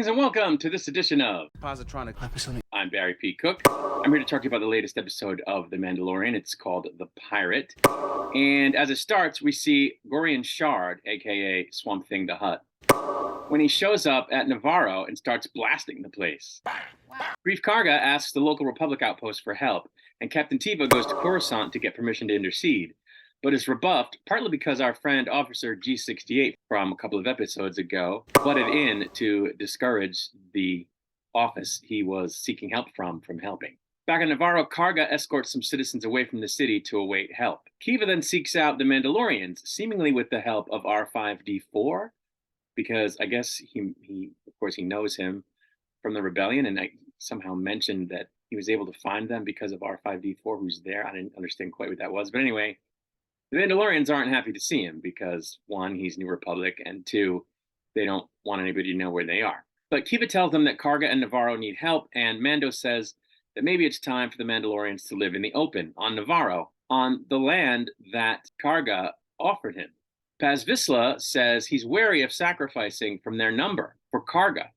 Greetings and welcome to this edition of Positronic. I'm Barry P. Cook. I'm here to talk to you about the latest episode of The Mandalorian. It's called The Pirate. And as it starts, we see GORIAN Shard, aka Swamp Thing the Hutt, when he shows up at Navarro and starts blasting the place. GREEF KARGA asks the local Republic outpost for help, and Captain Teva goes to Coruscant to get permission to intercede, but is rebuffed partly because our friend Officer G68 from a couple of episodes ago butted in to discourage the office he was seeking help from helping. Back in Navarro, KARGA escorts some citizens away from the city to await help. Kiva then seeks out the Mandalorians, seemingly with the help of R5-D4, because I guess he of course he knows him from the rebellion, and I somehow mentioned that he was able to find them because of R5-D4, who's there. I didn't understand quite what that was, but anyway, the Mandalorians aren't happy to see him because, one, he's New Republic, and two, they don't want anybody to know where they are. But Kiva tells them that KARGA and Navarro need help, and Mando says that maybe it's time for the Mandalorians to live in the open on Navarro, on the land that KARGA offered him. Paz Vizsla says he's wary of sacrificing from their number for KARGA,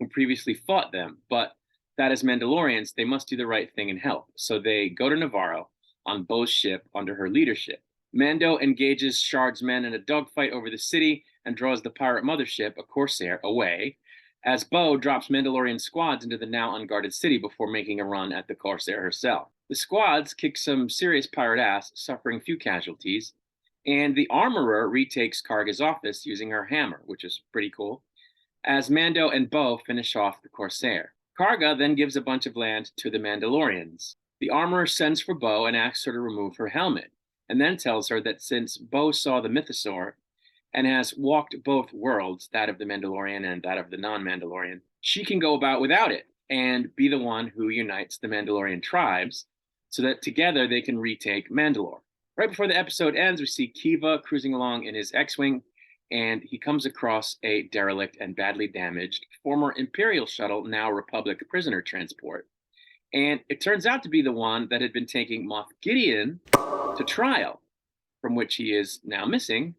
who previously fought them, but that as Mandalorians, they must do the right thing and help. So they go to Navarro on Bo's ship under her leadership. Mando engages Shard's men in a dogfight over the city and draws the pirate mothership, a Corsair, away, as Bo drops Mandalorian squads into the now unguarded city before making a run at the Corsair herself. The squads kick some serious pirate ass, suffering few casualties, and the armorer retakes KARGA's office using her hammer, which is pretty cool, as Mando and Bo finish off the Corsair. KARGA then gives a bunch of land to the Mandalorians. The armorer sends for Bo and asks her to remove her helmet, and then tells her that since Bo saw the mythosaur and has walked both worlds, that of the Mandalorian and that of the non-Mandalorian, she can go about without it and be the one who unites the Mandalorian tribes so that together they can retake Mandalore. Right before the episode ends, we see Kiva cruising along in his X-Wing, and he comes across a derelict and badly damaged former Imperial shuttle, now Republic prisoner transport. And it turns out to be the one that had been taking Moff Gideon to trial, from which he is now missing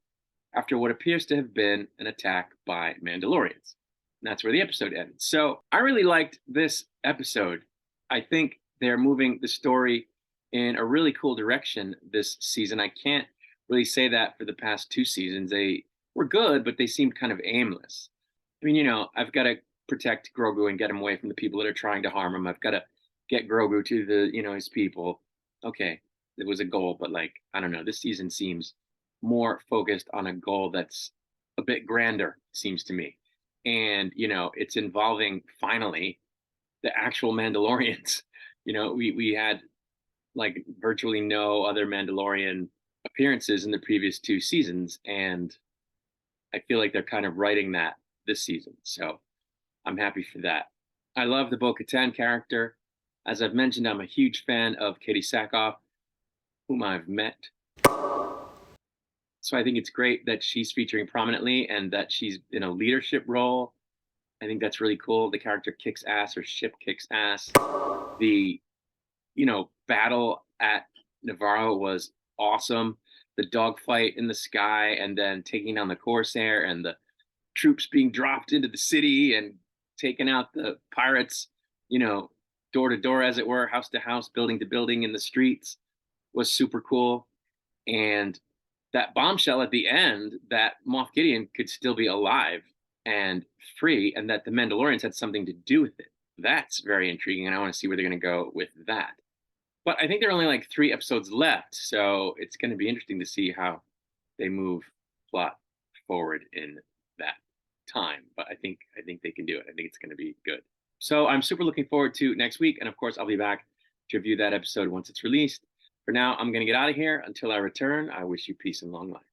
after what appears to have been an attack by Mandalorians. And that's where the episode ended. So I really liked this episode. I think they're moving the story in a really cool direction this season. I can't really say that for the past two seasons. They were good, but they seemed kind of aimless. I mean, I've got to protect Grogu and get him away from the people that are trying to harm him. I've got to get Grogu to the, his people. Okay, it was a goal, but I don't know, this season seems more focused on a goal that's a bit grander, seems to me. And, it's involving finally the actual Mandalorians. We had virtually no other Mandalorian appearances in the previous two seasons, and I feel like they're kind of writing that this season. So I'm happy for that. I love the Bo-Katan character. As I've mentioned, I'm a huge fan of Katie Sackhoff, whom I've met. So I think it's great that she's featuring prominently and that she's in a leadership role. I think that's really cool. The character kicks ass, her ship kicks ass. The, battle at Navarro was awesome. The dogfight in the sky and then taking down the Corsair and the troops being dropped into the city and taking out the pirates, door to door, as it were, house to house, building to building in the streets was super cool. And that bombshell at the end that Moff Gideon could still be alive and free, and that the Mandalorians had something to do with it. That's very intriguing, and I want to see where they're going to go with that. But I think there are only 3 episodes left, so it's going to be interesting to see how they move plot forward in that time. But I think they can do it. I think it's going to be good. So I'm super looking forward to next week, and of course I'll be back to review that episode once it's released. For now, I'm going to get out of here. Until I return, I wish you peace and long life.